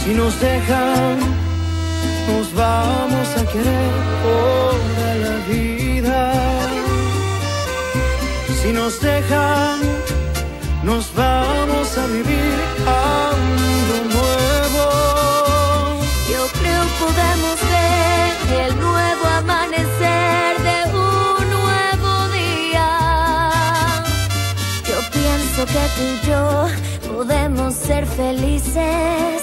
Si nos dejan, nos vamos a querer toda la vida. Si nos dejan, nos vamos a vivir algo nuevo. Yo creo podemos ver el nuevo amanecer de un nuevo día. Yo pienso que tú y yo podemos ser felices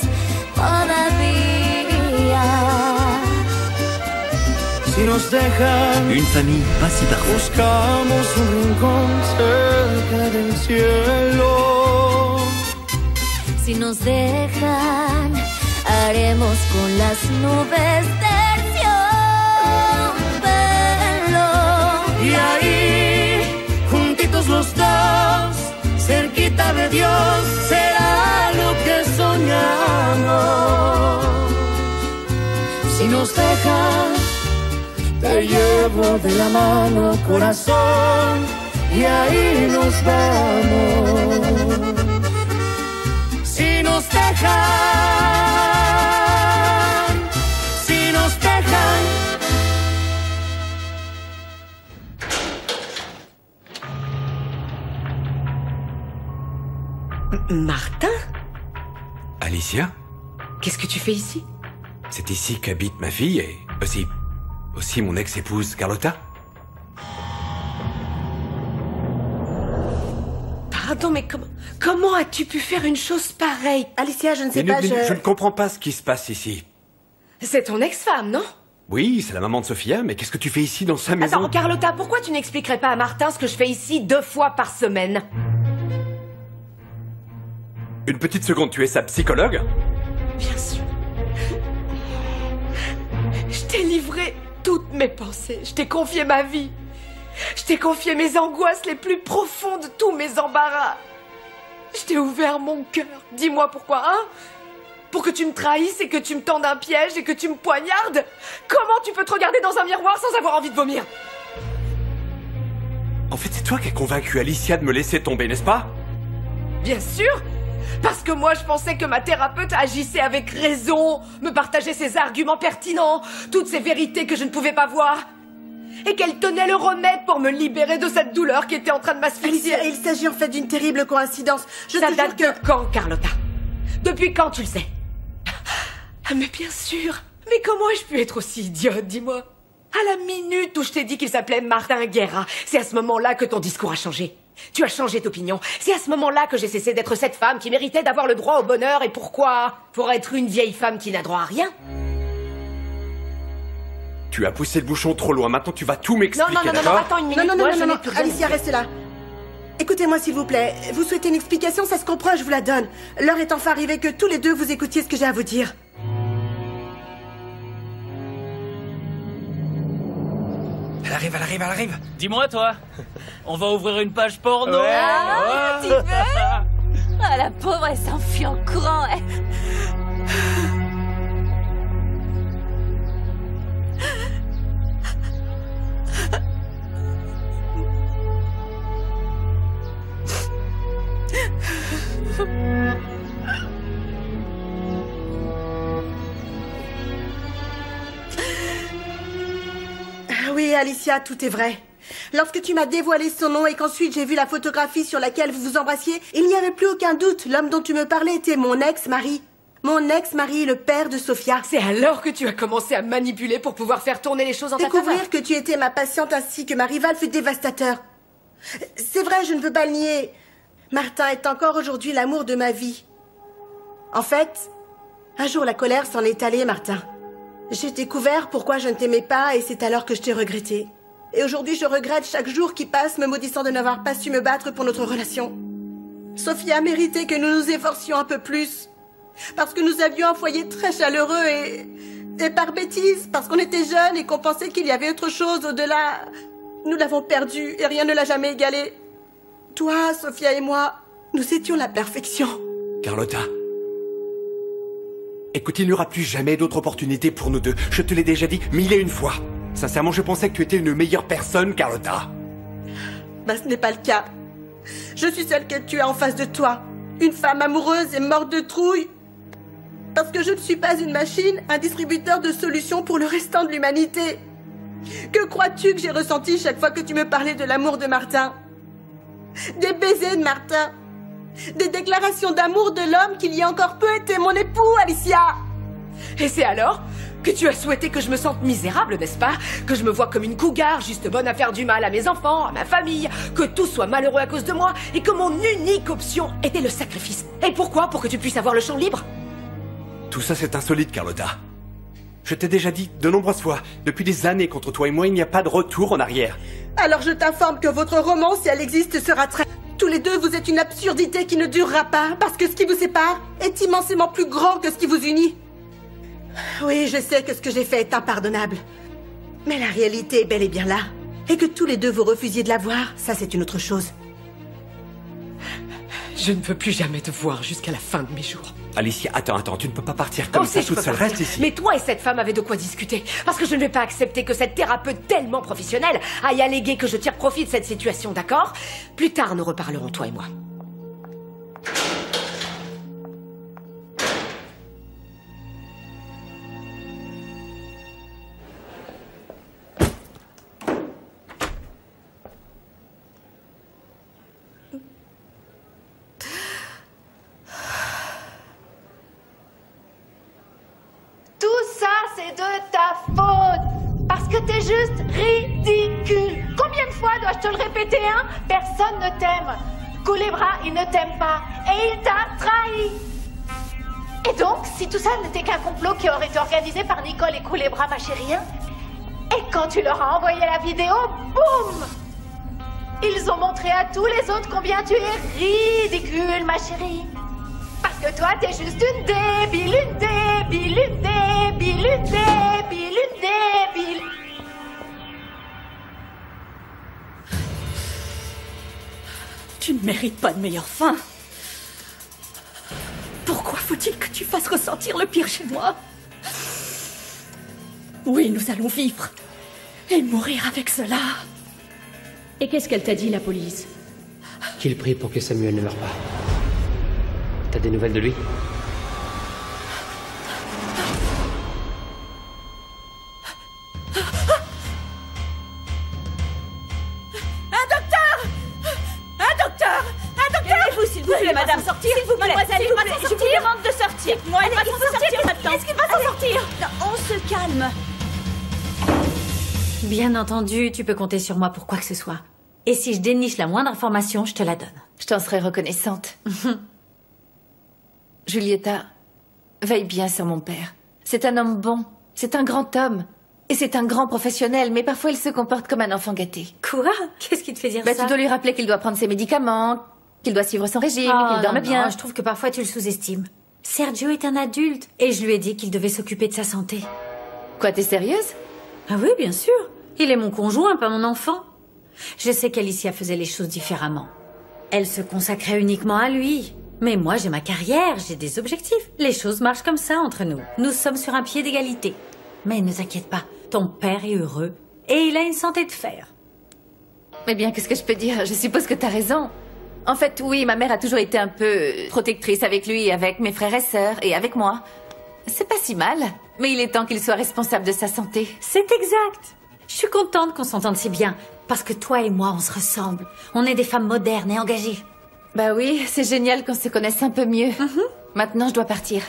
todavía. Si nos dejan, Une famille pas si parfaite. buscamos un rincón cerca del cielo. Si nos dejan, haremos con las nubes terciopelo. Y ahí, juntitos los dos, cerquita de Dios, será lo que soñamos. Si nos dejan, te llevo de la mano, corazón, y ahí nos vamos. Si nos dejan, si nos dejan. Martin? Alicia? Qu'est-ce que tu fais ici? C'est ici qu'habite ma fille et aussi mon ex-épouse Carlotta. Pardon, mais comment as-tu pu faire une chose pareille? Alicia, je ne sais Mais pas, je ne comprends pas ce qui se passe ici. C'est ton ex-femme, non? Oui, c'est la maman de Sophia, mais qu'est-ce que tu fais ici dans sa maison? Attends, Carlotta, pourquoi tu n'expliquerais pas à Martin ce que je fais ici 2 fois par semaine? Une petite seconde, tu es sa psychologue? Bien sûr. Je t'ai livré toutes mes pensées. Je t'ai confié ma vie. Je t'ai confié mes angoisses les plus profondes, tous mes embarras. Je t'ai ouvert mon cœur. Dis-moi pourquoi, hein? Pour que tu me trahisses et que tu me tendes un piège et que tu me poignardes? Comment tu peux te regarder dans un miroir sans avoir envie de vomir? En fait, c'est toi qui as convaincu Alicia de me laisser tomber, n'est-ce pas? Bien sûr! Parce que moi, je pensais que ma thérapeute agissait avec raison, me partageait ses arguments pertinents, toutes ces vérités que je ne pouvais pas voir. Et qu'elle tenait le remède pour me libérer de cette douleur qui était en train de m'asphyxier. Alicia, il s'agit en fait d'une terrible coïncidence. Ça date de quand, Carlotta? Depuis quand tu le sais? Ah, mais bien sûr. Mais comment ai-je pu être aussi idiote, dis-moi? À la minute où je t'ai dit qu'il s'appelait Martin Guerra, c'est à ce moment-là que ton discours a changé. Tu as changé d'opinion. C'est à ce moment-là que j'ai cessé d'être cette femme qui méritait d'avoir le droit au bonheur. Et pourquoi? Pour être une vieille femme qui n'a droit à rien. Tu as poussé le bouchon trop loin, maintenant tu vas tout m'expliquer, non, d'accord? attends une minute. Non, Moi, je n'ai plus rien à Alicia, dire. reste là. Écoutez-moi s'il vous plaît. Vous souhaitez une explication, ça se comprend, je vous la donne. L'heure est enfin arrivée que tous les deux vous écoutiez ce que j'ai à vous dire. Elle arrive, elle arrive, elle arrive. Dis-moi, toi, on va ouvrir une page porno. Ah, tu veux? Ah, la pauvre, elle s'enfuit en courant. Oui, Alicia, tout est vrai. Lorsque tu m'as dévoilé son nom et qu'ensuite j'ai vu la photographie sur laquelle vous vous embrassiez, il n'y avait plus aucun doute. L'homme dont tu me parlais était mon ex-mari. Mon ex-mari, le père de Sophia. C'est alors que tu as commencé à manipuler pour pouvoir faire tourner les choses en ta faveur. Découvrir que tu étais ma patiente ainsi que ma rivale fut dévastateur. C'est vrai, je ne peux pas le nier. Martin est encore aujourd'hui l'amour de ma vie. En fait, un jour la colère s'en est allée, Martin. J'ai découvert pourquoi je ne t'aimais pas et c'est alors que je t'ai regretté. Et aujourd'hui, je regrette chaque jour qui passe, me maudissant de n'avoir pas su me battre pour notre relation. Sophia méritait que nous nous efforcions un peu plus. Parce que nous avions un foyer très chaleureux et par bêtise, parce qu'on était jeunes et qu'on pensait qu'il y avait autre chose au-delà. Nous l'avons perdu et rien ne l'a jamais égalé. Toi, Sophia et moi, nous étions la perfection. Carlotta. Écoute, il n'y aura plus jamais d'autre opportunité pour nous deux. Je te l'ai déjà dit 1001 fois. Sincèrement, je pensais que tu étais une meilleure personne, Carlotta. Bah, ce n'est pas le cas. Je suis celle que tu as en face de toi. Une femme amoureuse et morte de trouille. Parce que je ne suis pas une machine, un distributeur de solutions pour le restant de l'humanité. Que crois-tu que j'ai ressenti chaque fois que tu me parlais de l'amour de Martin? Des baisers de Martin. Des déclarations d'amour de l'homme qu'il y a encore peu était mon époux, Alicia. Et c'est alors que tu as souhaité que je me sente misérable, n'est-ce pas? Que je me vois comme une cougar, juste bonne à faire du mal à mes enfants, à ma famille, que tout soit malheureux à cause de moi, et que mon unique option était le sacrifice. Et pourquoi? Pour que tu puisses avoir le champ libre? Tout ça, c'est insolite, Carlotta. Je t'ai déjà dit de nombreuses fois, depuis des années qu'entre toi et moi, il n'y a pas de retour en arrière. Alors je t'informe que votre romance, si elle existe, sera très... Tous les deux, vous êtes une absurdité qui ne durera pas, parce que ce qui vous sépare est immensément plus grand que ce qui vous unit. Oui, je sais que ce que j'ai fait est impardonnable. Mais la réalité est bel et bien là. Et que tous les deux vous refusiez de la voir, ça c'est une autre chose. Je ne veux plus jamais te voir jusqu'à la fin de mes jours. Alicia, attends, tu ne peux pas partir comme ça toute seule, reste ici. Mais toi et cette femme avez de quoi discuter. Parce que je ne vais pas accepter que cette thérapeute tellement professionnelle aille alléguer que je tire profit de cette situation, d'accord? Plus tard, nous reparlerons, toi et moi. C'est de ta faute. Parce que t'es juste ridicule. Combien de fois dois-je te le répéter, hein? Personne ne t'aime. Culebra, il ne t'aime pas. Et il t'a trahi. Et donc, si tout ça n'était qu'un complot qui aurait été organisé par Nicole et Culebra, ma chérie, hein? Et quand tu leur as envoyé la vidéo, boum! Ils ont montré à tous les autres combien tu es ridicule, ma chérie. Parce que toi, t'es juste une débile, une débile, une débile, une débile, une débile. Tu ne mérites pas de meilleure fin. Pourquoi faut-il que tu fasses ressentir le pire chez moi? Oui, nous allons vivre et mourir avec cela. Et qu'est-ce qu'elle t'a dit, la police? Qu'il prie pour que Samuel ne meure pas. T'as des nouvelles de lui? S'il vous plaît, madame, sortir. S'il vous plaît, mademoiselle, je vous demande de sortir. Moi, il va s'en sortir maintenant. Est-ce qu'il va s'en sortir? On se calme. Bien entendu, tu peux compter sur moi pour quoi que ce soit. Et si je déniche la moindre information, je te la donne. Je t'en serai reconnaissante. Julieta, veille bien sur mon père. C'est un homme bon, c'est un grand homme. Et c'est un grand professionnel, mais parfois il se comporte comme un enfant gâté. Quoi? Qu'est-ce qui te fait dire ça? Tu dois lui rappeler qu'il doit prendre ses médicaments, qu'il doit suivre son régime, qu'il dorme bien. Non, je trouve que parfois tu le sous-estimes. Sergio est un adulte et je lui ai dit qu'il devait s'occuper de sa santé. Quoi, t'es sérieuse? Ah oui, bien sûr. Il est mon conjoint, pas mon enfant. Je sais qu'Alicia faisait les choses différemment. Elle se consacrait uniquement à lui. Mais moi, j'ai ma carrière, j'ai des objectifs. Les choses marchent comme ça entre nous. Nous sommes sur un pied d'égalité. Mais ne t'inquiète pas, ton père est heureux et il a une santé de fer. Mais bien, qu'est-ce que je peux dire? Je suppose que t'as raison. En fait, oui, ma mère a toujours été un peu protectrice avec lui, avec mes frères et sœurs, et avec moi. C'est pas si mal, mais il est temps qu'il soit responsable de sa santé. C'est exact. Je suis contente qu'on s'entende si bien, parce que toi et moi, on se ressemble. On est des femmes modernes et engagées. Bah oui, c'est génial qu'on se connaisse un peu mieux. Maintenant, je dois partir.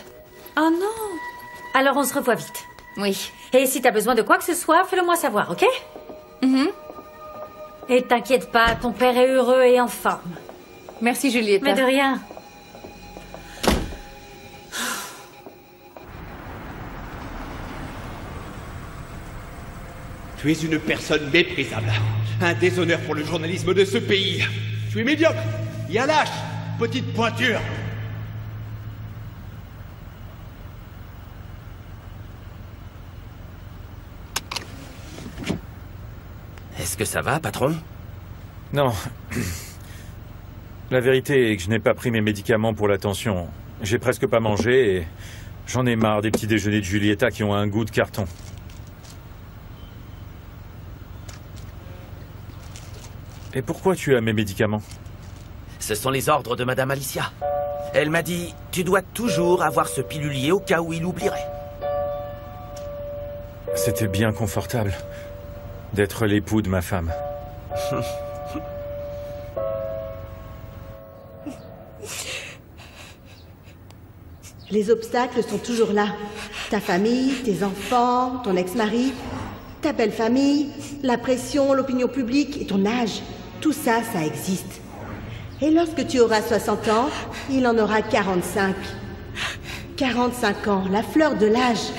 Oh non! Alors on se revoit vite. Oui. Et si t'as besoin de quoi que ce soit, fais-le moi savoir, ok? Et t'inquiète pas, ton père est heureux et en forme. Merci, Julieta. Mais de rien. Tu es une personne méprisable. Un déshonneur pour le journalisme de ce pays. Tu es médiocre. Et un lâche. Petite pointure. Est-ce que ça va, patron? Non. La vérité est que je n'ai pas pris mes médicaments pour la tension. J'ai presque pas mangé et j'en ai marre des petits déjeuners de Julieta qui ont un goût de carton. Et pourquoi tu as mes médicaments? Ce sont les ordres de Madame Alicia. Elle m'a dit, tu dois toujours avoir ce pilulier au cas où il oublierait. C'était bien confortable d'être l'époux de ma femme. Les obstacles sont toujours là. Ta famille, tes enfants, ton ex-mari, ta belle famille, la pression, l'opinion publique et ton âge. Tout ça, ça existe. Et lorsque tu auras 60 ans, il en aura 45. 45 ans, la fleur de l'âge.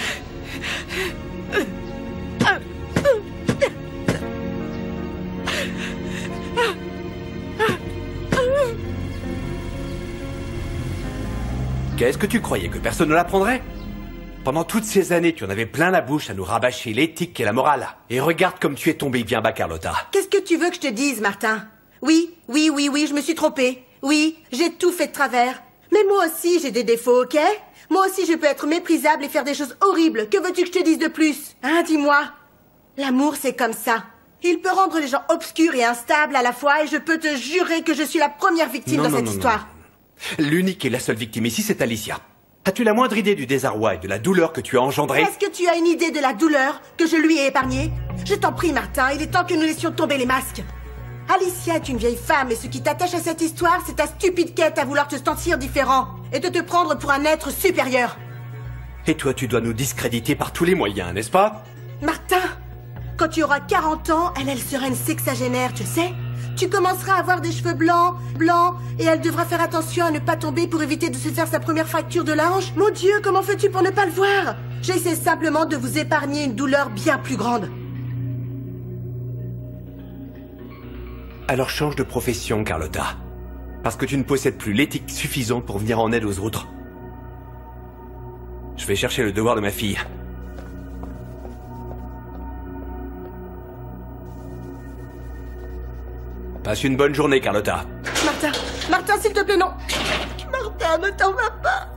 Qu'est-ce que tu croyais, que personne ne l'apprendrait? Pendant toutes ces années, tu en avais plein la bouche à nous rabâcher l'éthique et la morale. Et regarde comme tu es tombé bien bas, Carlotta. Qu'est-ce que tu veux que je te dise, Martin? Oui, je me suis trompée. Oui, j'ai tout fait de travers. Mais moi aussi, j'ai des défauts, ok? Moi aussi, je peux être méprisable et faire des choses horribles. Que veux-tu que je te dise de plus? Hein, dis-moi. L'amour, c'est comme ça. Il peut rendre les gens obscurs et instables à la fois, et je peux te jurer que je suis la première victime dans cette histoire. L'unique et la seule victime ici, c'est Alicia. As-tu la moindre idée du désarroi et de la douleur que tu as engendré? Est-ce que tu as une idée de la douleur que je lui ai épargnée? Je t'en prie, Martin, il est temps que nous laissions tomber les masques. Alicia est une vieille femme, et ce qui t'attache à cette histoire, c'est ta stupide quête à vouloir te sentir différent et de te prendre pour un être supérieur. Et toi, tu dois nous discréditer par tous les moyens, n'est-ce pas? Martin, quand tu auras 40 ans, elle sera une sexagénaire, tu le sais? Tu commenceras à avoir des cheveux blancs, et elle devra faire attention à ne pas tomber pour éviter de se faire sa première fracture de la hanche. Mon Dieu, comment fais-tu pour ne pas le voir? J'essaie simplement de vous épargner une douleur bien plus grande. Alors change de profession, Carlotta. Parce que tu ne possèdes plus l'éthique suffisante pour venir en aide aux autres. Je vais chercher le devoir de ma fille. Passe une bonne journée, Carlotta. Martin, s'il te plaît, non. Martin, ne t'en vas pas.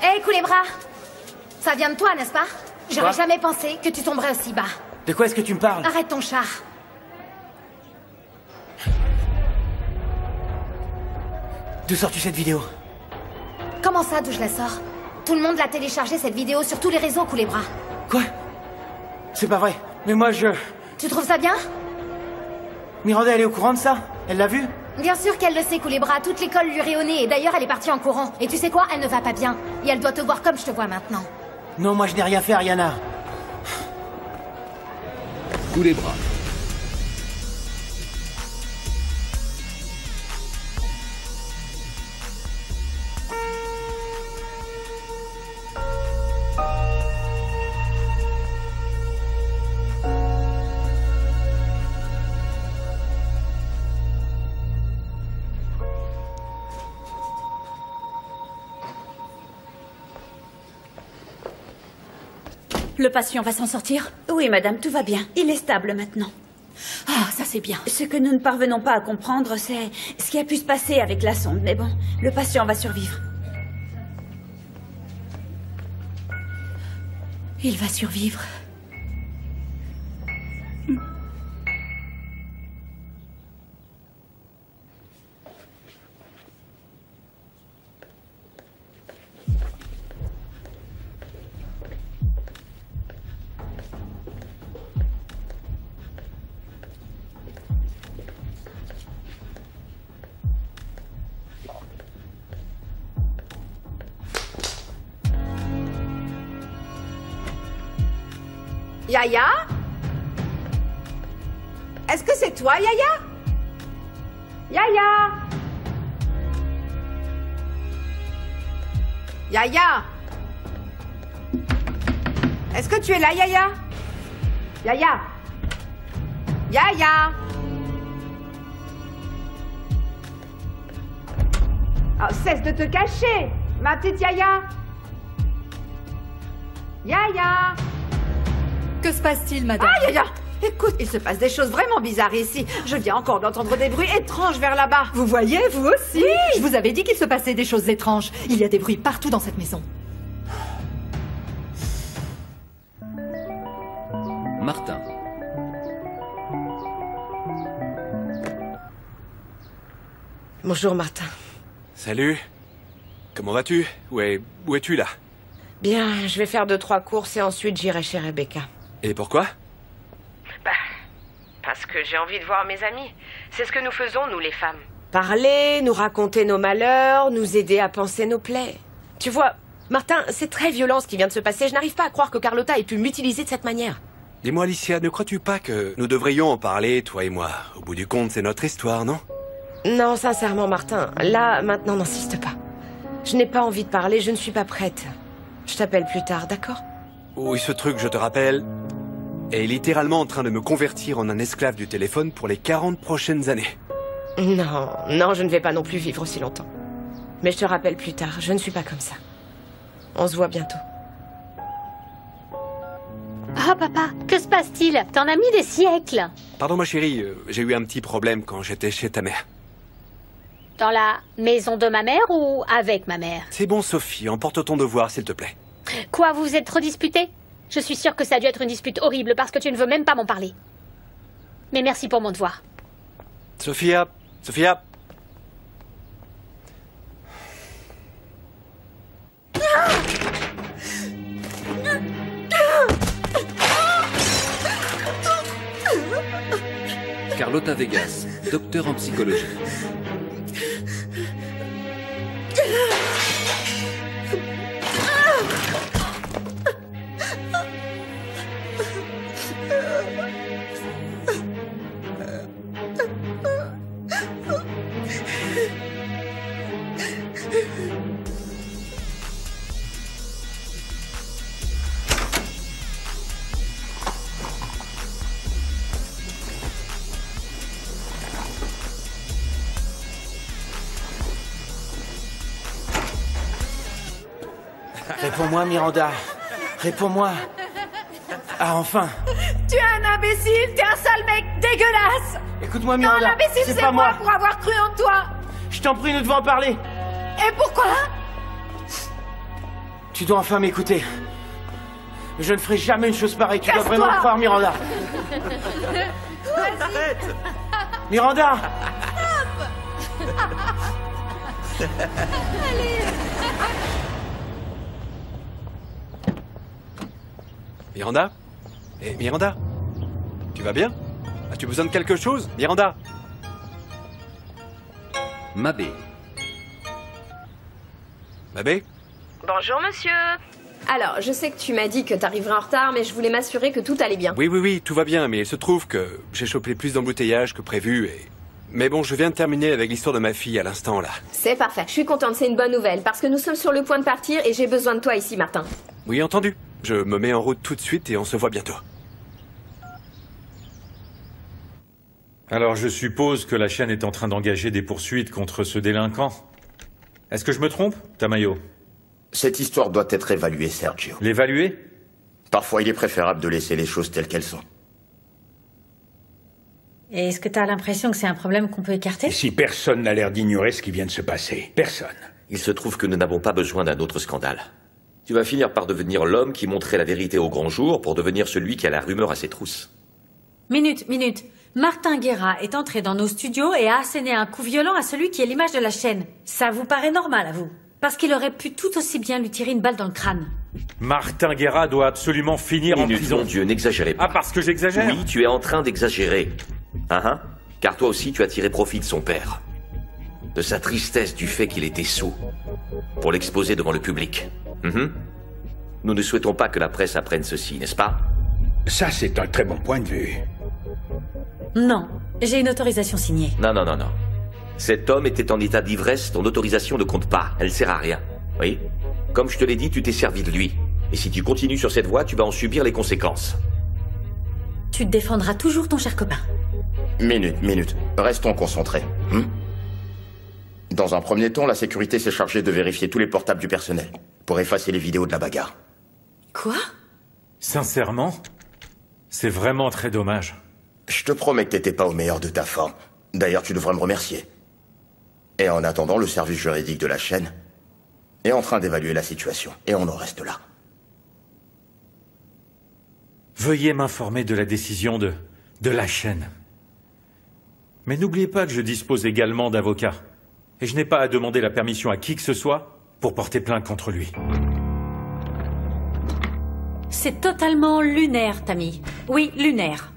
Hé, Culebra! Ça vient de toi, n'est-ce pas? J'aurais jamais pensé que tu tomberais aussi bas. De quoi est-ce que tu me parles? Arrête ton char. D'où sors-tu cette vidéo? Comment ça, d'où je la sors? Tout le monde l'a téléchargé, cette vidéo, sur tous les réseaux, Culebra. Quoi? C'est pas vrai. Mais moi, Tu trouves ça bien? Miranda, elle est au courant de ça? Elle l'a vu? Bien sûr qu'elle le sait, Culebra. Toute l'école lui rit au nez. Et d'ailleurs, elle est partie en courant. Et tu sais quoi? Elle ne va pas bien. Et elle doit te voir comme je te vois maintenant. Non, moi, je n'ai rien fait, Ariana. Culebra. Le patient va s'en sortir? Oui, madame, tout va bien. Il est stable maintenant. Ah, ça c'est bien. Ce que nous ne parvenons pas à comprendre, c'est ce qui a pu se passer avec la sonde. Mais bon, le patient va survivre. Il va survivre. Yaya? Est-ce que c'est toi, Yaya? Yaya? Yaya? Est-ce que tu es là, Yaya? Yaya? Yaya? Oh, cesse de te cacher, ma petite Yaya. Yaya? Que se passe-t-il, madame? Ah, Yaya! Écoute, il se passe des choses vraiment bizarres ici. Je viens encore d'entendre des bruits étranges vers là-bas. Vous voyez, vous aussi? Oui. Je vous avais dit qu'il se passait des choses étranges. Il y a des bruits partout dans cette maison. Martin. Bonjour, Martin. Salut. Comment vas-tu? Où es-tu, là? Bien, je vais faire 2-3 courses et ensuite j'irai chez Rebecca. Et pourquoi? Parce que j'ai envie de voir mes amis. C'est ce que nous faisons, nous, les femmes. Parler, nous raconter nos malheurs, nous aider à panser nos plaies. Tu vois, Martin, c'est très violent ce qui vient de se passer. Je n'arrive pas à croire que Carlotta ait pu m'utiliser de cette manière. Dis-moi, Alicia, ne crois-tu pas que nous devrions en parler, toi et moi? Au bout du compte, c'est notre histoire, non? Non, sincèrement, Martin, là, maintenant, n'insiste pas. Je n'ai pas envie de parler, je ne suis pas prête. Je t'appelle plus tard, d'accord? Oui, ce truc, je te rappelle, est littéralement en train de me convertir en un esclave du téléphone pour les 40 prochaines années. Non, je ne vais pas non plus vivre aussi longtemps. Mais je te rappelle plus tard, je ne suis pas comme ça. On se voit bientôt. Oh papa, que se passe-t-il? T'en as mis des siècles. Pardon ma chérie, j'ai eu un petit problème quand j'étais chez ta mère. Dans la maison de ma mère ou avec ma mère? C'est bon Sophie, emporte ton devoir s'il te plaît. Quoi, vous vous êtes trop disputés? Je suis sûre que ça a dû être une dispute horrible parce que tu ne veux même pas m'en parler. Mais merci pour mon devoir. Sophia. Carlotta Vegas, docteur en psychologie. Réponds-moi, Miranda. Réponds-moi. Ah, enfin. Tu es un imbécile, t'es un sale mec dégueulasse. Écoute-moi, Miranda. Non, l'imbécile, c'est c'est pas moi moi pour avoir cru en toi. Je t'en prie, nous devons en parler. Et pourquoi? Tu dois enfin m'écouter. Je ne ferai jamais une chose pareille. Tu dois Casse-toi. vraiment me croire, Miranda. Arrête. Miranda. Allez. Miranda? Miranda? Tu vas bien? As-tu besoin de quelque chose, Miranda? Mabé. Mabé? Bonjour, monsieur. Alors, je sais que tu m'as dit que t'arriverais en retard, mais je voulais m'assurer que tout allait bien. Oui, tout va bien, mais il se trouve que j'ai chopé plus d'embouteillages que prévu et... Mais bon, je viens de terminer avec l'histoire de ma fille à l'instant, là. C'est parfait. Je suis contente, c'est une bonne nouvelle, parce que nous sommes sur le point de partir et j'ai besoin de toi ici, Martin. Oui, entendu. Je me mets en route tout de suite et on se voit bientôt. Alors je suppose que la chaîne est en train d'engager des poursuites contre ce délinquant. Est-ce que je me trompe, Tamayo? Cette histoire doit être évaluée, Sergio. L'évaluer? Parfois, il est préférable de laisser les choses telles qu'elles sont. Et est-ce que t'as l'impression que c'est un problème qu'on peut écarter? Ici, personne n'a l'air d'ignorer ce qui vient de se passer. Personne. Il se trouve que nous n'avons pas besoin d'un autre scandale. Tu vas finir par devenir l'homme qui montrait la vérité au grand jour pour devenir celui qui a la rumeur à ses trousses. Minute. Martin Guerra est entré dans nos studios et a asséné un coup violent à celui qui est l'image de la chaîne. Ça vous paraît normal à vous? Parce qu'il aurait pu tout aussi bien lui tirer une balle dans le crâne. Martin Guerra doit absolument finir en prison. Mon Dieu, n'exagérez pas. Ah, parce que j'exagère? Oui, tu es en train d'exagérer. Car toi aussi, tu as tiré profit de son père. De sa tristesse du fait qu'il était sous. Pour l'exposer devant le public. Nous ne souhaitons pas que la presse apprenne ceci, n'est-ce pas? Ça, c'est un très bon point de vue. Non, j'ai une autorisation signée. Non. Cet homme était en état d'ivresse, ton autorisation ne compte pas. Elle sert à rien. Oui? Comme je te l'ai dit, tu t'es servi de lui. Et si tu continues sur cette voie, tu vas en subir les conséquences. Tu défendras toujours ton cher copain. Minute. Restons concentrés. Dans un premier temps, la sécurité s'est chargée de vérifier tous les portables du personnel pour effacer les vidéos de la bagarre. Quoi? Sincèrement? C'est vraiment très dommage. Je te promets que t'étais pas au meilleur de ta forme. D'ailleurs, tu devrais me remercier. Et en attendant, le service juridique de la chaîne est en train d'évaluer la situation. Et on en reste là. Veuillez m'informer de la décision de la chaîne. Mais n'oubliez pas que je dispose également d'avocats. Et je n'ai pas à demander la permission à qui que ce soit pour porter plainte contre lui. C'est totalement lunaire, Tammy. Oui, lunaire.